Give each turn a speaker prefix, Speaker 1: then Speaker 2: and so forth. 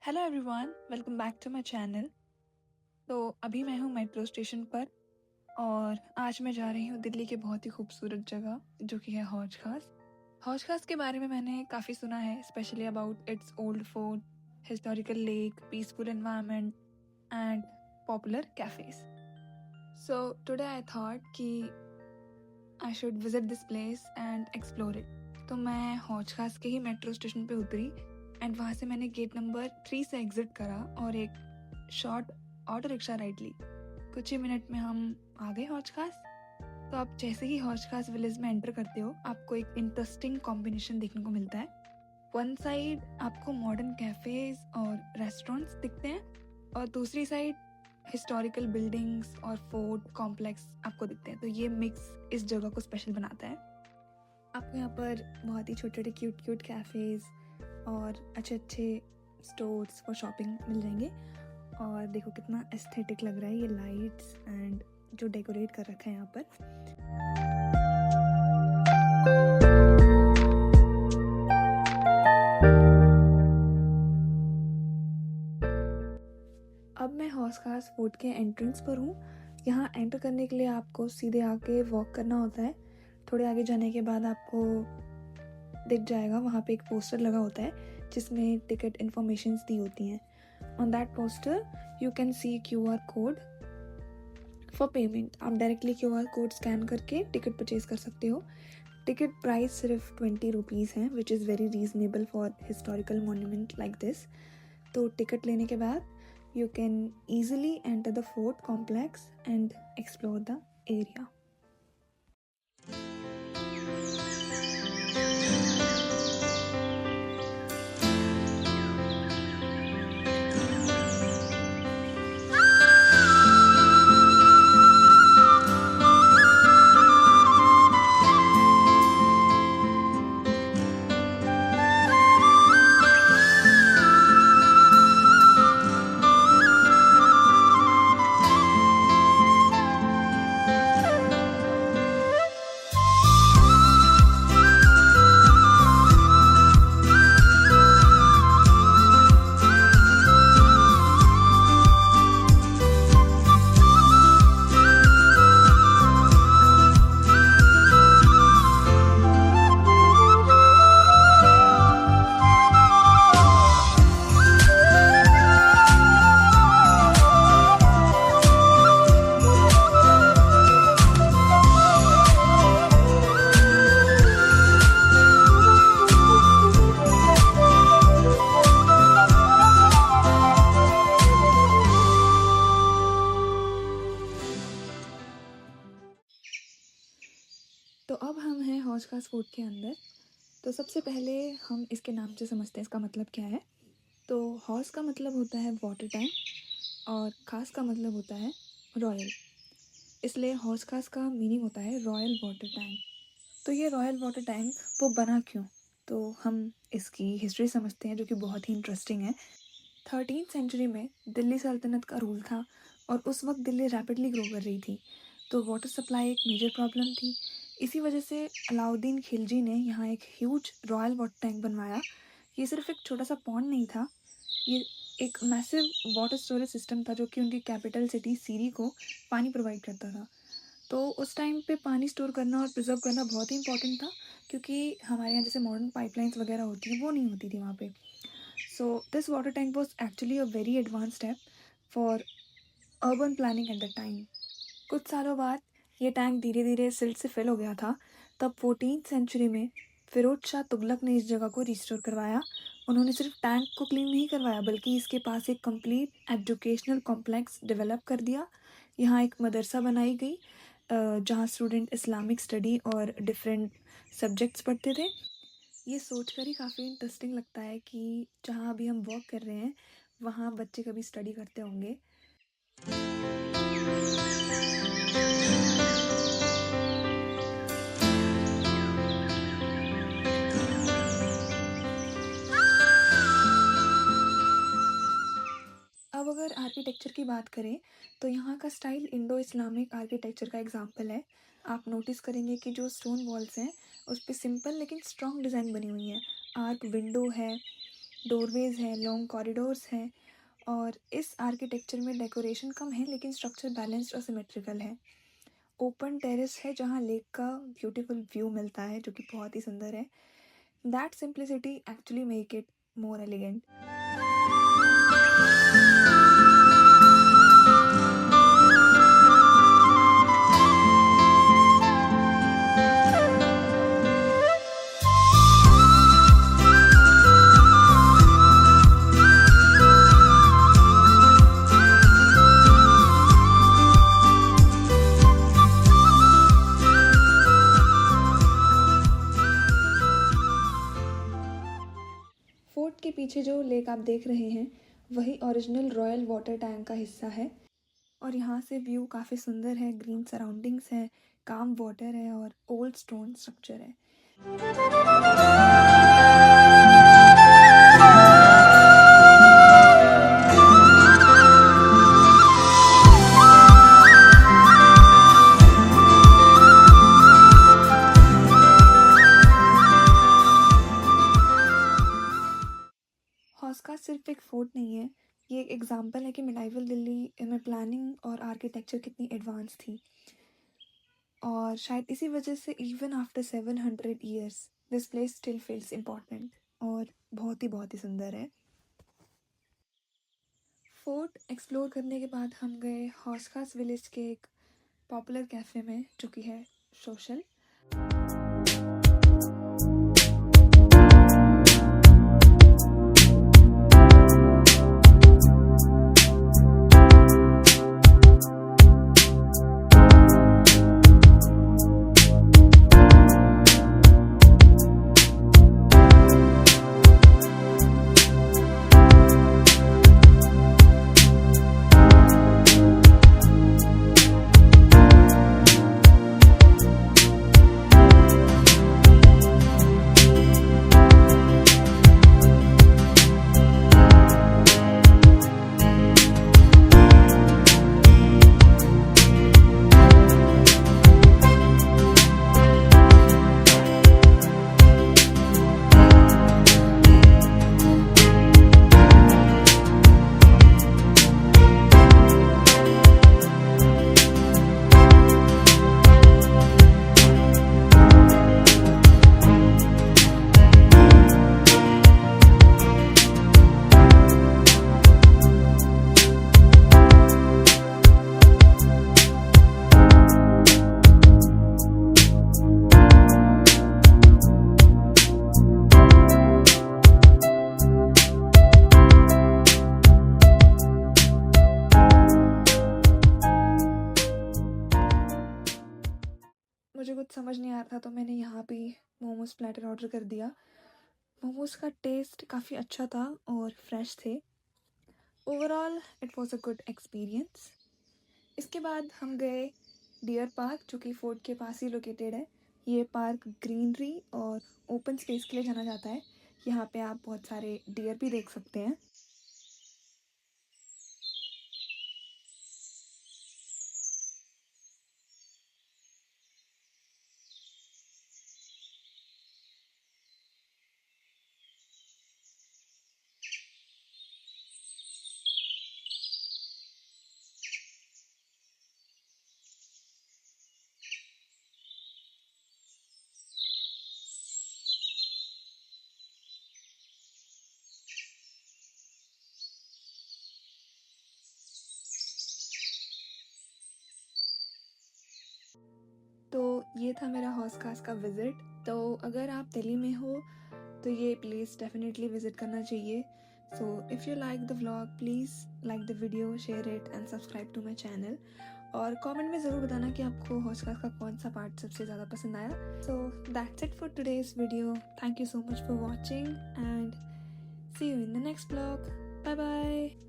Speaker 1: Hello everyone, welcome back to my channel. तो अभी मैं हूँ मेट्रो स्टेशन पर और आज मैं जा रही हूँ दिल्ली के बहुत ही खूबसूरत जगह जो कि है हौज खास। हौज खास के बारे में मैंने काफ़ी सुना है, specially about its old fort, historical lake, peaceful environment and popular cafes. So today I thought कि I should visit this place and explore it. तो मैं हौज खास के ही मेट्रो स्टेशन पे उतरी एंड वहाँ से मैंने गेट नंबर 3 से एग्जिट करा और एक शॉर्ट ऑटो रिक्शा राइड ली। कुछ ही मिनट में हम आ गए हौज खास। तो आप जैसे ही हौज खास विलेज में एंटर करते हो, आपको एक इंटरेस्टिंग कॉम्बिनेशन देखने को मिलता है। वन साइड आपको मॉडर्न कैफेज और रेस्टोरेंट्स दिखते हैं और दूसरी साइड हिस्टोरिकल बिल्डिंग्स और फोर्ट कॉम्प्लेक्स आपको दिखते हैं। तो ये मिक्स इस जगह को स्पेशल बनाता है। आपको यहाँ पर बहुत ही छोटे छोटे क्यूट कैफ़ेज़ और अच्छे अच्छे स्टोर्स फॉर शॉपिंग मिल जाएंगे। और देखो कितना एस्थेटिक लग रहा है ये लाइट्स एंड जो डेकोरेट कर रखा है यहाँ पर। अब मैं हौज खास फोर्ट के एंट्रेंस पर हूँ। यहाँ एंटर करने के लिए आपको सीधे आके वॉक करना होता है। थोड़े आगे जाने के बाद आपको दिख जाएगा, वहाँ पे एक पोस्टर लगा होता है जिसमें टिकट इन्फॉर्मेशंस दी होती हैं। On that poster you can see QR code for payment. आप डायरेक्टली QR कोड स्कैन करके टिकट परचेज कर सकते हो। टिकट प्राइस सिर्फ 20 रुपीज़ हैं, which is very reasonable for historical monument like this. तो टिकट लेने के बाद you can easily enter the fort complex and explore the area. तो अब हम हैं हौज खास फोर्ट के अंदर। तो सबसे पहले हम इसके नाम से समझते हैं इसका मतलब क्या है। तो हौज का मतलब होता है वाटर टैंक और खास का मतलब होता है रॉयल, इसलिए हौज खास का मीनिंग होता है रॉयल वाटर टैंक। तो ये रॉयल वाटर टैंक वो बना क्यों, तो हम इसकी हिस्ट्री समझते हैं जो कि बहुत ही इंटरेस्टिंग है। 13th सेंचुरी में दिल्ली सल्तनत का रूल था और उस वक्त दिल्ली रैपिडली ग्रो कर रही थी, तो वाटर सप्लाई एक मेजर प्रॉब्लम थी। इसी वजह से अलाउद्दीन खिलजी ने यहाँ एक ह्यूज रॉयल वाटर टैंक बनवाया। ये सिर्फ एक छोटा सा पॉन्ड नहीं था, ये एक मैसिव वाटर स्टोरेज सिस्टम था जो कि उनकी कैपिटल सिटी सीरी को पानी प्रोवाइड करता था। तो उस टाइम पे पानी स्टोर करना और प्रिजर्व करना बहुत ही इंपॉर्टेंट था, क्योंकि हमारे यहाँ जैसे मॉडर्न पाइपलाइंस वगैरह होती हैं वो नहीं होती थी वहाँ पे। So this water tank was actually a very advance step for urban planning at the time. कुछ सालों बाद ये टैंक धीरे धीरे सिल्ट से फिल हो गया था। तब 14th सेंचुरी में फिरोज शाह तुगलक ने इस जगह को रिस्टोर करवाया। उन्होंने सिर्फ टैंक को क्लीन नहीं करवाया बल्कि इसके पास एक कंप्लीट एजुकेशनल कॉम्प्लेक्स डेवलप कर दिया। यहाँ एक मदरसा बनाई गई जहाँ स्टूडेंट इस्लामिक स्टडी और डिफरेंट सब्जेक्ट्स पढ़ते थे। ये सोचकर ही काफ़ी इंटरेस्टिंग लगता है कि जहाँ अभी हम वॉक कर रहे हैं वहाँ बच्चे कभी स्टडी करते होंगे। अब अगर आर्किटेक्चर की बात करें तो यहाँ का स्टाइल इंडो इस्लामिक आर्किटेक्चर का एग्जाम्पल है। आप नोटिस करेंगे कि जो स्टोन वॉल्स हैं उस पर सिंपल लेकिन स्ट्रॉन्ग डिज़ाइन बनी हुई है। आर्क विंडो है डोरवेज हैं, लॉन्ग कॉरिडोर्स हैं और इस आर्किटेक्चर में डेकोरेशन कम है लेकिन स्ट्रक्चर बैलेंस्ड और सिमेट्रिकल है। ओपन टेरेस है जहाँ लेक का ब्यूटीफुल व्यू मिलता है जो कि बहुत ही सुंदर है। That simplicity actually make it more elegant. Fort के पीछे जो लेक आप देख रहे हैं वही ओरिजिनल रॉयल वाटर टैंक का हिस्सा है और यहाँ से व्यू काफ़ी सुंदर है। ग्रीन सराउंडिंग्स है, काम वाटर है और ओल्ड स्टोन स्ट्रक्चर है। हौस खास सिर्फ एक फोर्ट नहीं है, ये एक एग्जाम्पल है कि मिडाइवल दिल्ली में प्लानिंग और आर्किटेक्चर कितनी एडवांस थी और शायद इसी वजह से even after 700 years this place still feels important और बहुत ही सुंदर है। फोर्ट एक्सप्लोर करने के बाद हम गए हौस खास विलेज के एक पॉपुलर कैफ़े में जो कि है सोशल। मुझे कुछ समझ नहीं आ रहा था तो मैंने यहाँ पे मोमोज प्लेटर ऑर्डर कर दिया। मोमोज का टेस्ट काफ़ी अच्छा था और फ्रेश थे। Overall it was a good experience. इसके बाद हम गए डियर पार्क जो कि फोर्ट के पास ही लोकेटेड है। ये पार्क ग्रीनरी और ओपन स्पेस के लिए जाना जाता है। यहाँ पे आप बहुत सारे डियर भी देख सकते हैं। तो ये था मेरा हौस खास का विज़िट। तो अगर आप दिल्ली में हो तो ये प्लेस डेफिनेटली विज़िट करना चाहिए। So if you like the vlog please like the video, share it and subscribe to my channel. और कमेंट में ज़रूर बताना कि आपको हौस खास का कौन सा पार्ट सबसे ज़्यादा पसंद आया। So that's it for today's video. Thank you so much for watching and see you in the next vlog. Bye bye.